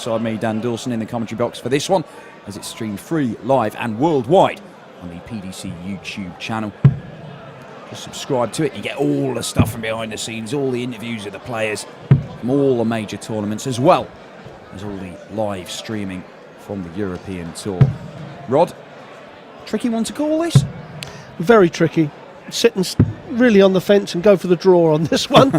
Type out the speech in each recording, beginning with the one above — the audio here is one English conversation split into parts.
alongside me, Dan Dawson, in the commentary box for this one, as it's streamed free, live and worldwide on the PDC YouTube channel. Just subscribe to it. You get all the stuff from behind the scenes, all the interviews with the players from all the major tournaments, as well as all the live streaming from the European Tour. Rod, tricky one to call this? Very tricky. Sitting really on the fence and go for the draw on this one.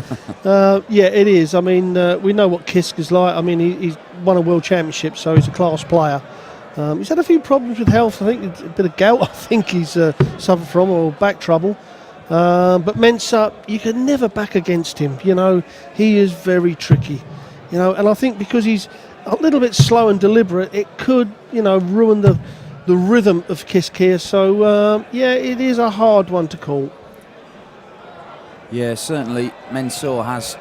Yeah, it is. I mean, we know what Kist is like. I mean, he's won a world championship, so he's a class player. He's had a few problems with health. I think a bit of gout, I think he's suffered from, or back trouble. But Mensur, you can never back against him. You know, he is very tricky. You know, and I think because he's a little bit slow and deliberate, it could, you know, ruin the rhythm of Kist here. So, yeah, it is a hard one to call. Yeah, certainly Mensur has,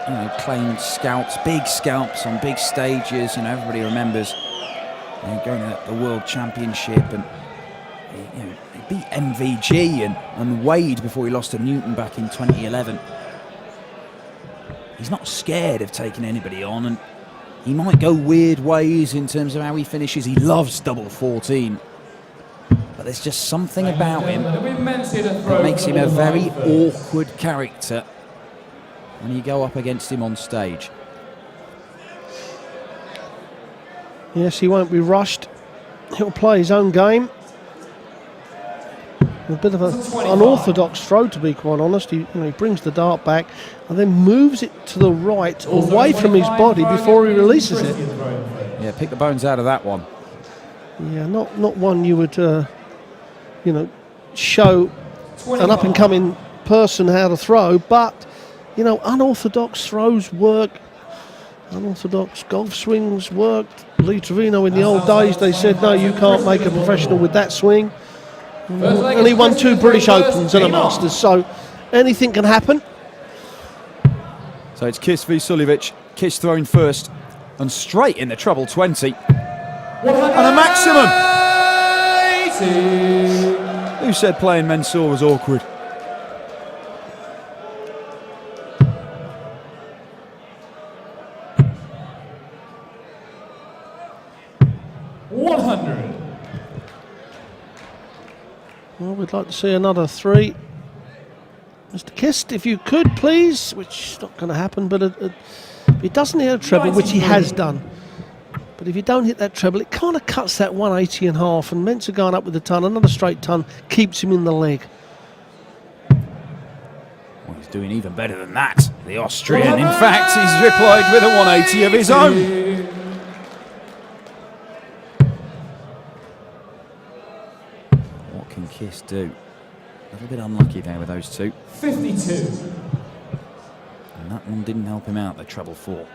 you know, claimed scalps, big scalps on big stages. You know, everybody remembers going to the World Championship, and you know, he beat MVG and Wade before he lost to Newton back in 2011. He's not scared of taking anybody on, and he might go weird ways in terms of how he finishes. He loves double 14. But there's just something about him that makes him a very awkward character when you go up against him on stage. Yes, he won't be rushed. He'll play his own game. A bit of an unorthodox throw, to be quite honest. He brings the dart back and then moves it to the right, away from his body before he releases it. Yeah, pick the bones out of that one. Yeah, not one you would, you know, show an up-and-coming person how to throw, but, you know, unorthodox throws work. Unorthodox golf swings worked. Lee Trevino in the old days, they said, no, you can't make a professional with that swing. And he won 2 British Opens and a Masters, so anything can happen. So it's Kist v Suljovic. Kist thrown first and straight in the treble 20. And a maximum! Who said playing Mensur was awkward? Well, we'd like to see another 3. Mr. Kist, if you could, please, which is not going to happen, but if he doesn't hit a treble, which he has done, but if you don't hit that treble, it kind of cuts that 180 in half, and Mensur going up with the ton, another straight ton, keeps him in the leg. Well, he's doing even better than that, the Austrian. In fact, he's replied with a 180 of his own. Kist do. A little bit unlucky there with those 2. 52. And that one didn't help him out, the treble 4.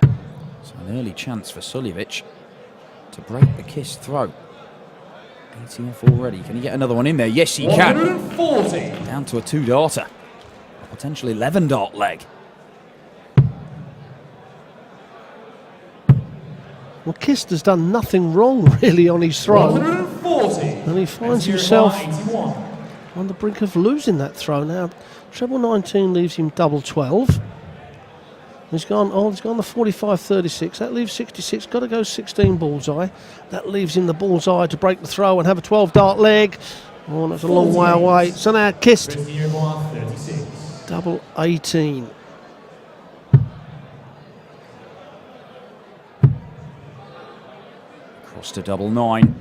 So an early chance for Suljovic to break the Kist throw. 80 off already. Can he get another one in there? Yes, he can. 140. Down to a 2-darter. A potential 11-dart leg. Well, Kist has done nothing wrong, really, on his throw. 140. And he finds himself on the brink of losing that throw. Now, treble 19 leaves him double 12. He's gone the 45-36. That leaves 66. Got to go 16 bullseye. That leaves him the bullseye to break the throw and have a 12-dart leg. Oh, that's a long way away. So now Kist, double 18. To double 9.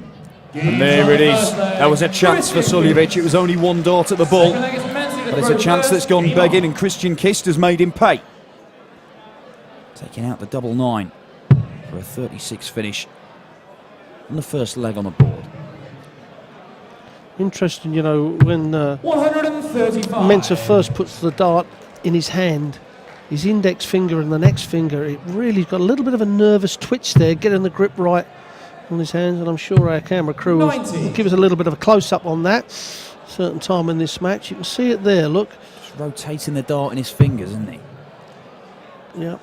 And there it is. That was a chance for Suljovic. It was only 1 dart at the ball, but it's a chance that's gone begging, and Christian Kist has made him pay. Taking out the double 9 for a 36 finish on the first leg on the board. Interesting, you know, when Mensur first puts the dart in his hand, his index finger and the next finger, it really got a little bit of a nervous twitch there, getting the grip right on his hands, and I'm sure our camera crew will give us a little bit of a close-up on that certain time in this match. You can see it there, look. Just rotating the dart in his fingers, isn't he? Yeah.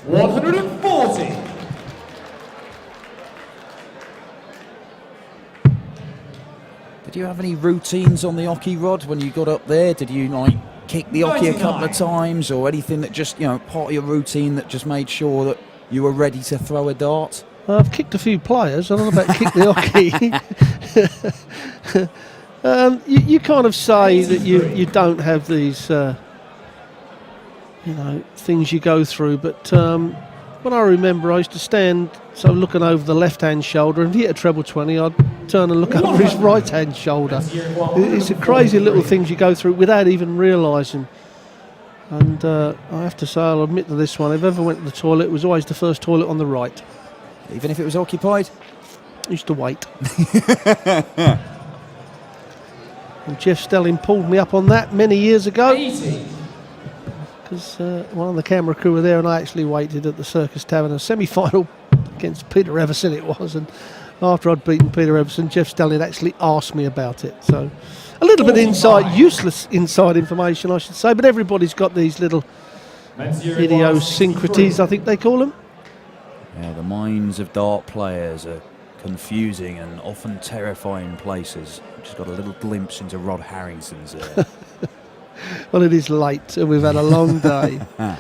140. Did you have any routines on the hockey rod when you got up there? Did you like kicked the hockey a couple of 99. times, or anything that just, you know, part of your routine that just made sure that you were ready to throw a dart? I've kicked a few players. I don't know about kick the hockey. You kind of say that you don't have these, things you go through. But when I remember, I used to stand looking over the left-hand shoulder, and if he hit a treble 20, I'd turn and look over his right-hand shoulder. It's the crazy little things you go through without even realising. And I have to say, I'll admit to this one, if I ever went to the toilet, it was always the first toilet on the right. Even if it was occupied? I used to wait. And Jeff Stelling pulled me up on that many years ago. 80. Because one of the camera crew were there, and I actually waited at the Circus Tavern, a semi-final against Peter Everson it was. And after I'd beaten Peter Everson, Jeff Stelling actually asked me about it. So a little bit useless inside information, I should say. But everybody's got these little idiosyncrasies, I think they call them. Yeah, the minds of dart players are confusing and often terrifying places. Just got a little glimpse into Rod Harrington's. Well, it is late, and we've had a long day. I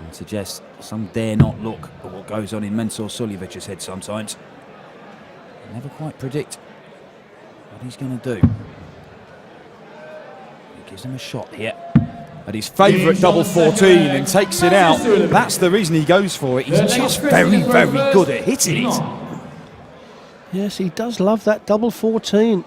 suggest some dare not look at what goes on in Mensur Suljovic's head sometimes. You never quite predict what he's going to do. He gives him a shot here. At his favourite double 14 and takes it out. That's the reason he goes for it. He's just very, very good at hitting it. Yes, he does love that double 14.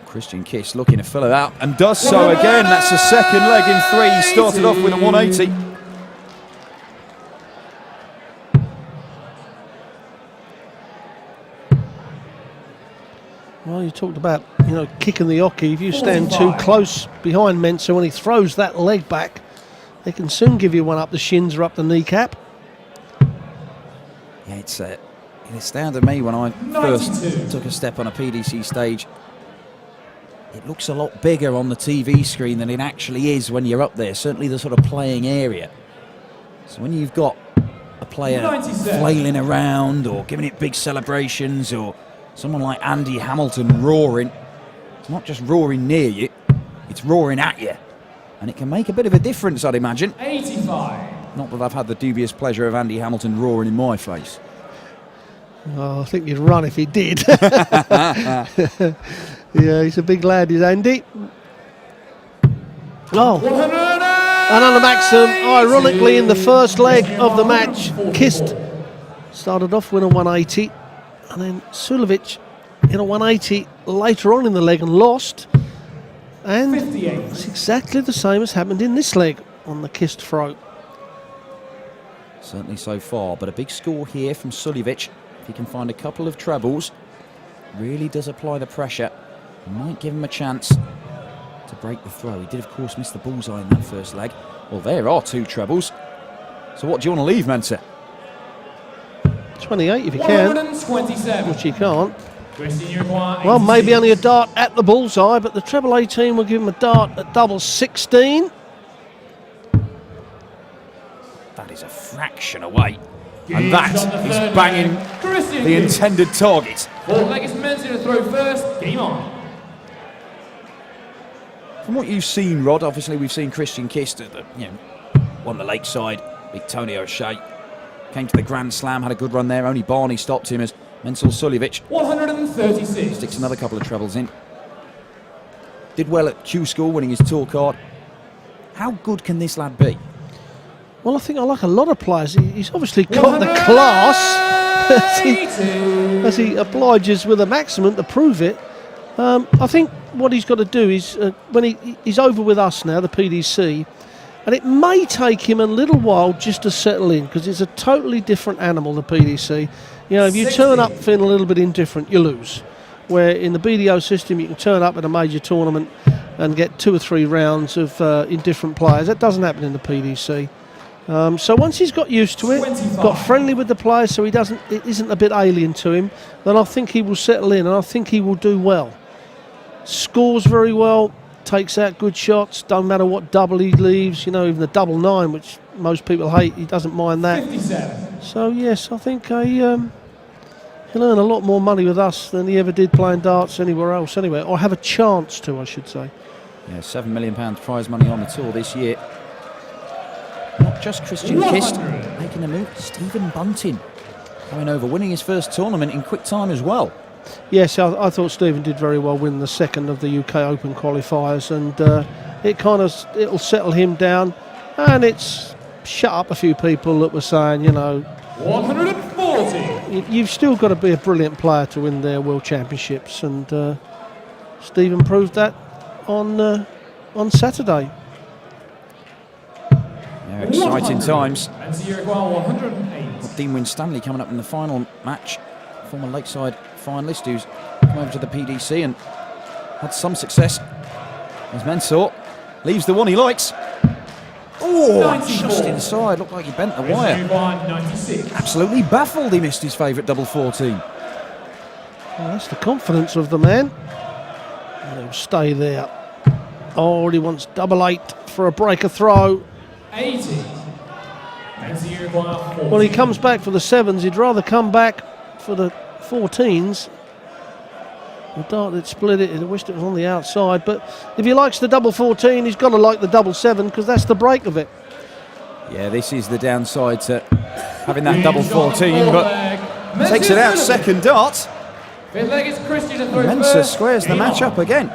Christian Kist looking to fill it out and does so again. That's the second leg in 3. He started off with a 180. Well, you talked about, kicking the hockey. If you stand too close behind Mensur when he throws that leg back, they can soon give you one up the shins or up the kneecap. Yeah, it astounded me when I first took a step on a PDC stage. It looks a lot bigger on the TV screen than it actually is when you're up there, certainly the sort of playing area. So when you've got a player flailing around or giving it big celebrations, or someone like Andy Hamilton roaring, it's not just roaring near you, it's roaring at you. And it can make a bit of a difference, I'd imagine. 85. Not that I've had the dubious pleasure of Andy Hamilton roaring in my face. Oh, I think you'd run if he did. Yeah, he's a big lad, is Andy. Oh, another maximum. Ironically, in the first leg of the match, Kist started off with a 180, and then Suljovic in a 180 later on in the leg and lost. And 58. it's exactly the same as happened in this leg on the Kist throw. Certainly so far, but a big score here from Suljovic. If he can find a couple of trebles, really does apply the pressure. Might give him a chance to break the throw. He did, of course, miss the bullseye in that first leg. Well, there are 2 trebles. So what do you want to leave, Mensur? 28 if you can, 127. which he can't. Christian Suljovic, Well, 86. maybe only a dart at the bullseye, but the treble 18 will give him a dart at double 16. That is a fraction away. And that is banging Christian the Kist. intended target. Fourth leg is Mensur to throw first. Game on. From what you've seen, Rod, obviously we've seen Christian Kist at the, won the Lakeside, beat Tony O'Shea, came to the Grand Slam, had a good run there. Only Barney stopped him as Mensur Suljovic 136. sticks another couple of trebles in. Did well at Q School, winning his tour card. How good can this lad be? Well, I think I like a lot of players. He's obviously got the class as he obliges with a maximum to prove it. I think what he's got to do is, when he's over with us now, the PDC, and it may take him a little while just to settle in, because it's a totally different animal, the PDC. If you turn up feeling a little bit indifferent, you lose. Where in the BDO system, you can turn up at a major tournament and get 2 or 3 rounds of indifferent players. That doesn't happen in the PDC. So once he's got used to it, 25. got friendly with the players, so it isn't a bit alien to him, then I think he will settle in, and I think he will do well. Scores very well, takes out good shots, don't matter what double he leaves, even the double 9, which most people hate, he doesn't mind that. 57. So yes, I think He'll earn a lot more money with us than he ever did playing darts anywhere else, anyway, or have a chance to, I should say. Yeah, £7 million prize money on the tour this year. Not just Christian Kist making a move, Stephen Bunting going over, winning his first tournament in quick time as well. Yes, I thought Stephen did very well winning the second of the UK Open qualifiers, and it'll settle him down, and it's shut up a few people that were saying, you know, 140. You've still got to be a brilliant player to win their World Championships, and Stephen proved that on Saturday. Yeah, exciting times. Mensur Suljovic 108. Dean Winstanley coming up in the final match. Former Lakeside finalist who's come over to the PDC and had some success. As Mensur leaves the one he likes. Oh, 94. just inside. Looked like he bent the wire. 96. Absolutely baffled he missed his favourite double 14. Well, that's the confidence of the man. And he'll stay there. Oh, he wants double 8 for a breaker throw. 80. Mensur Suljovic 40. Well, he comes back for the 7s. He'd rather come back for the 14s. The dart that split it, I wished it was on the outside, but if he likes the double 14, he's got to like the double 7 because that's the break of it. Yeah, this is the downside to having that double 14, but takes it out second dart. Fifth leg is Christian to throw Mensur first. squares the Game match on. up again.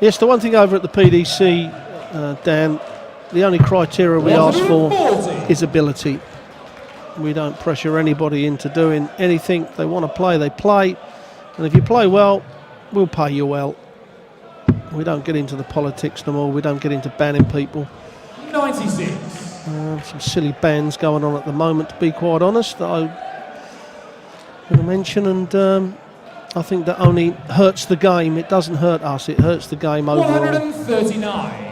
Yes, the one thing over at the PDC, Dan, the only criteria we ask for 140. is ability. We don't pressure anybody into doing anything. They want to play, they play. And if you play well, we'll pay you well. We don't get into the politics no more. We don't get into banning people. 96. Some silly bans going on at the moment, to be quite honest, that I'm going to mention. And I think that only hurts the game. It doesn't hurt us. It hurts the game overall. 139.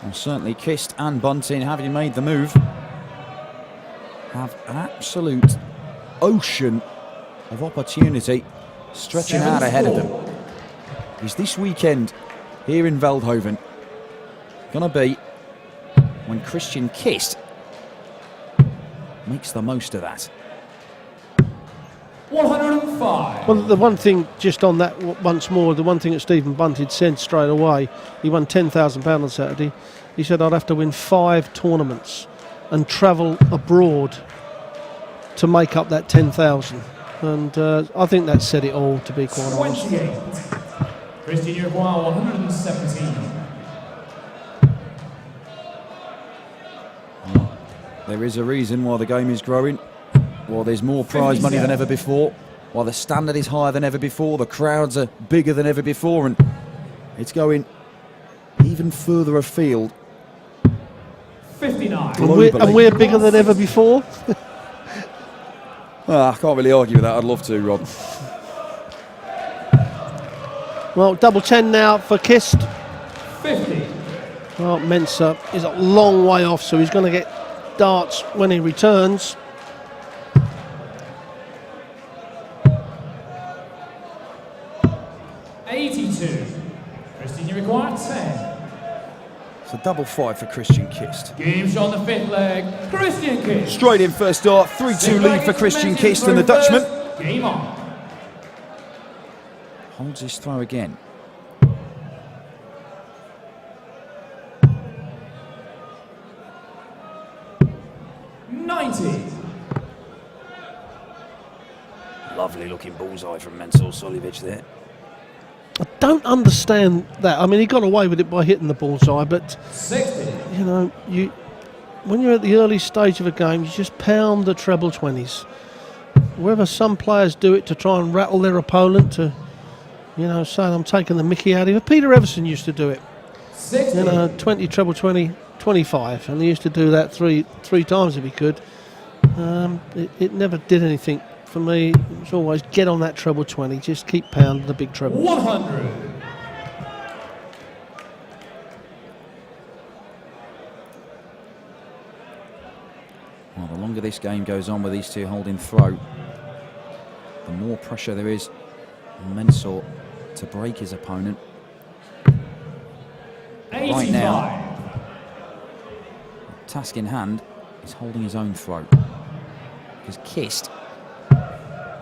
Well, certainly Kist and Bunting, having made the move, have an absolute ocean of opportunity stretching out ahead of them. Is this weekend here in Veldhoven going to be when Christian Kist makes the most of that? 105. Well, the one thing, just on that once more, the one thing that Stephen Bunting said straight away, he won £10,000 on Saturday. He said, I'd have to win 5 tournaments and travel abroad to make up that 10,000. And I think that said it all, to be quite honest. 28. Christian Suljovic 117. There is a reason why the game is growing, why there's more prize money than ever before, why the standard is higher than ever before, the crowds are bigger than ever before, and it's going even further afield. 59. And we're bigger than ever before. I can't really argue with that. I'd love to, Rob. Well, double 10 now for Kist. 50. Well, Mensur is a long way off, so he's going to get darts when he returns. Christian, you require 10. It's a double 5 for Christian Kist. Game shot on the fifth leg. Christian Kist. Straight in first dart, 3-2 lead for Christian Kist and the Dutchman. Game on. Holds his throw again. Lovely looking bullseye from Mensur Suljovic there. I don't understand that. I mean, he got away with it by hitting the bullseye, but 60. you know, when you're at the early stage of a game, you just pound the treble 20s. Whether some players do it to try and rattle their opponent, to, you know, say I'm taking the mickey out of it. Peter Everson used to do it. 60. You know, 20 treble 20, 25, and he used to do that three times if he could. It never did anything for me. It was always get on that treble 20, just keep pounding the big treble. 100. Well, the longer this game goes on with these two holding throw, the more pressure there is on Mensur to break his opponent. 85. Right now, task in hand is holding his own throat. Because Kist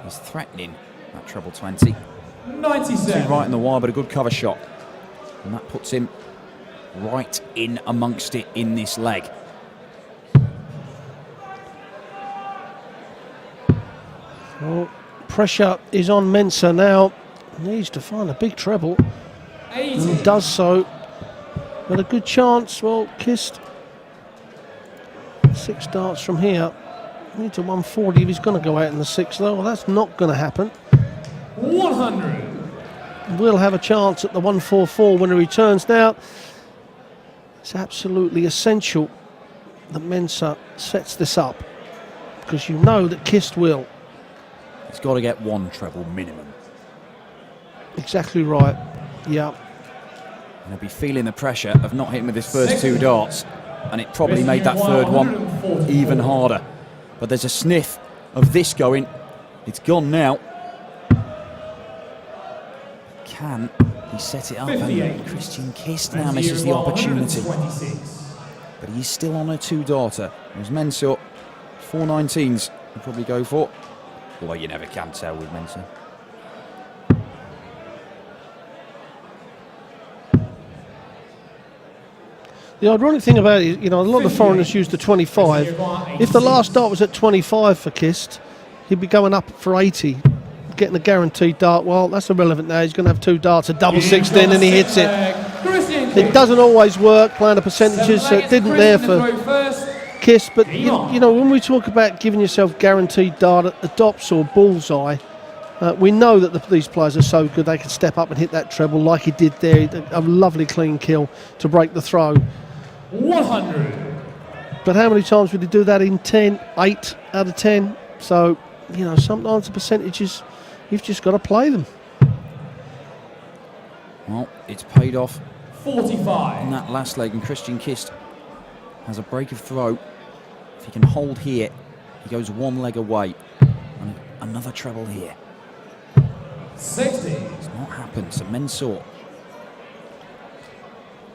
is threatening that treble 20. 97. Too right in the wire, but a good cover shot. And that puts him right in amongst it in this leg. Well, pressure is on Mensur now. Needs to find a big treble. 80. And he does so. But a good chance. Well, Kist, 6 darts from here. Needs a 140 if he's going to go out in the 6th, though. Well, that's not going to happen. 100. We'll have a chance at the 144 when he returns. Now, it's absolutely essential that Mensur sets this up, because you know that Kist will. He's got to get 1 treble minimum. Exactly right. Yeah. And he'll be feeling the pressure of not hitting with his first 2 darts. And it probably made that third one even harder. But there's a sniff of this going. It's gone now. Can he set it up? And Christian Kist now misses the opportunity. But he's still on a 2-darter. Whereas Mensur, 419s he'll probably go for. Although you never can tell with Mensur. The ironic thing about it is, you know, a lot of foreigners use the 25. If the last dart was at 25 for Kist, he'd be going up for 80, getting a guaranteed dart. Well, that's irrelevant now. He's going to have 2 darts, a double 16, and he hits it. It doesn't always work, playing the percentages, so it didn't there for Kist. But, you know, when we talk about giving yourself guaranteed dart at the dops or bullseye, we know that these players are so good they can step up and hit that treble like he did there. A lovely clean kill to break the throw. 100. But how many times would he do that in 10? 8 out of 10. So, you know, sometimes the percentages, you've just got to play them. Well, it's paid off 45. in that last leg, and Christian Kist has a break of throw. If he can hold here, he goes 1 leg away. And another treble here. 60. It's not happened, so Mensur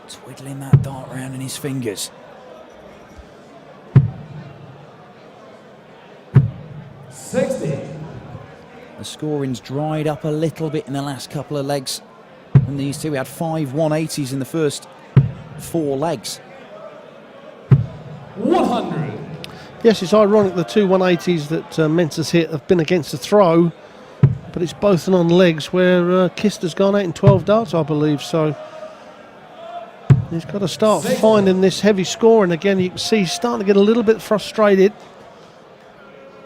twiddling that dart around in his fingers. 60. The scoring's dried up a little bit in the last couple of legs from these two. We had 5 180s in the first 4 legs. 100. Yes, it's ironic the 2 180s that Mensur's hit have been against the throw, but it's both on legs where Kist has gone out in 12 darts, I believe. So he's got to start finding this heavy scoring again. You can see he's starting to get a little bit frustrated.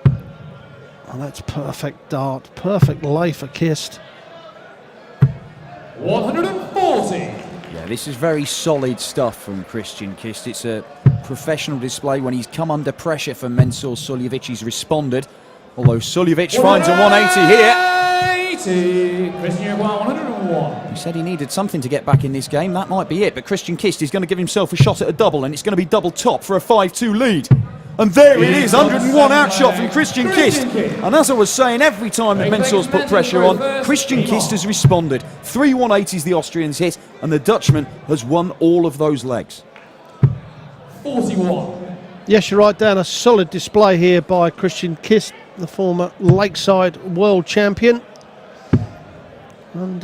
Oh, that's perfect dart, perfect lay for Kist. 140. Yeah, this is very solid stuff from Christian Kist. It's a professional display. When he's come under pressure from Mensur Suljovic, he's responded. Although Suljovic finds a 180 here. 80. Christian 101. He said he needed something to get back in this game. That might be it. But Christian Kist is going to give himself a shot at a double, and it's going to be double top for a 5-2 lead. And there it is, 101 outshot from Christian Kist. And as I was saying, every time that Mensur's put pressure on, Christian Kist has responded. 3 180s the Austrians hit, and the Dutchman has won all of those legs. 41. Yes, you're right, Dan. A solid display here by Christian Kist, the former Lakeside world champion. And,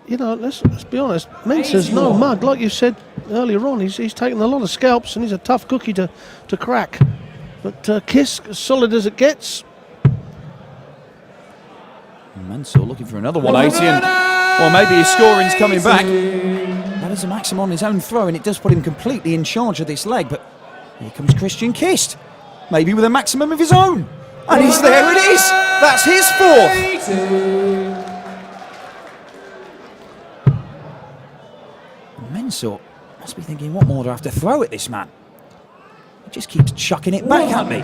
you know, let's be honest, Mensur's no mug. Like you said earlier on, he's taken a lot of scalps and he's a tough cookie to crack. But Kist, as solid as it gets. Mensur looking for another 180, and well, maybe his scoring's coming back. That is a maximum on his own throw, and it does put him completely in charge of this leg. But here comes Christian Kist, maybe with a maximum of his own. And he's there, it is! That's his 4th! Mensur must be thinking, what more do I have to throw at this man? He just keeps chucking it back at me.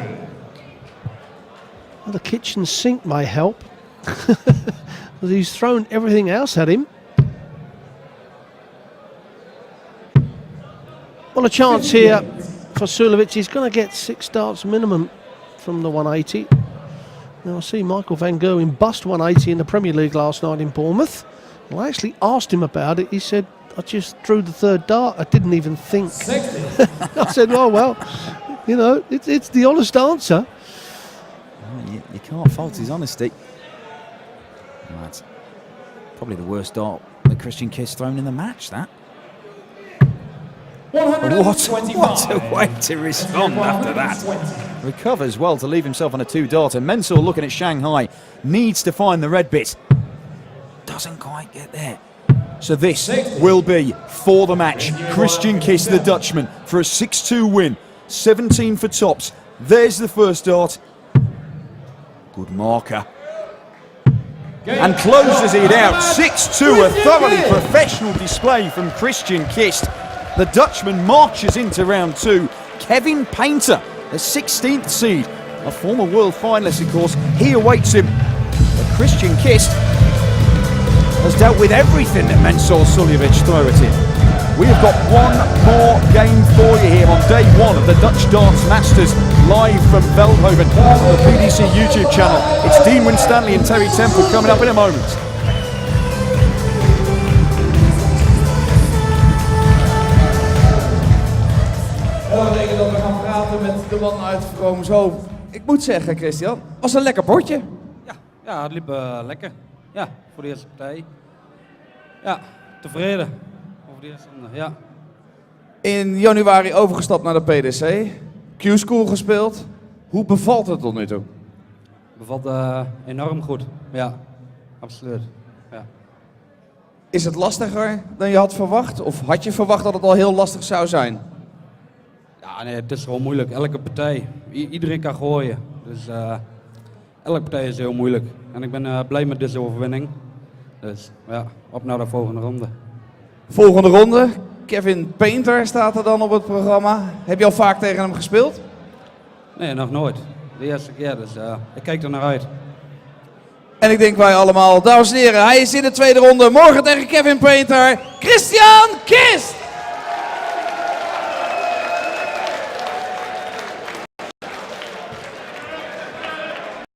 Well, the kitchen sink may help. He's thrown everything else at him. Well, a chance here for Suljovic. He's going to get 6 darts minimum from the 180. Now, I see Michael van Gerwen bust 180 in the Premier League last night in Bournemouth. Well, I actually asked him about it. He said I just threw the third dart. I didn't even think. 60. I said, oh, well, you know, it's the honest answer. You can't fault his honesty. That's probably the worst dart that Christian Kist thrown in the match, that. 125. What a way to respond after that. Recovers well to leave himself on a 2-darter. Mensur, looking at Shanghai, needs to find the red bit. Doesn't quite get there. So this will be, for the match, Christian Kist, the Dutchman, for a 6-2 win. 17 for tops. There's the first dart. Good marker. And closes it out. 6-2, a thoroughly professional display from Christian Kist. The Dutchman marches into round 2. Kevin Painter, the 16th seed, a former world finalist, of course, he awaits him. But Christian Kist has dealt with everything that Mensur Suljovic threw at him. We have got one more game for you here on day 1 of the Dutch Darts Masters, live from Veldhoven on the PDC YouTube channel. It's Dean Winstanley and Terry Temple coming up in a moment. Dat betekent dat we gaan praten met de man uitgekomen zo. Ik moet zeggen, Christian, was een lekker bordje. Ja, het liep lekker. Ja, voor de eerste partij. Ja, tevreden over de eerste ronde, ja. In januari overgestapt naar de PDC. Q-School gespeeld. Hoe bevalt het tot nu toe? Bevalt enorm goed, ja, absoluut. Ja. Is het lastiger dan je had verwacht? Of had je verwacht dat het al heel lastig zou zijn? Ja, nee, het is gewoon moeilijk. Elke partij, iedereen kan gooien. Dus elke partij is heel moeilijk. En ik ben blij met deze overwinning. Dus ja, op naar de volgende ronde. Volgende ronde. Kevin Painter staat er dan op het programma. Heb je al vaak tegen hem gespeeld? Nee, nog nooit. De eerste keer, dus ik kijk er naar uit. En ik denk wij allemaal, dames en heren, hij is in de tweede ronde. Morgen tegen Kevin Painter, Christian Kist!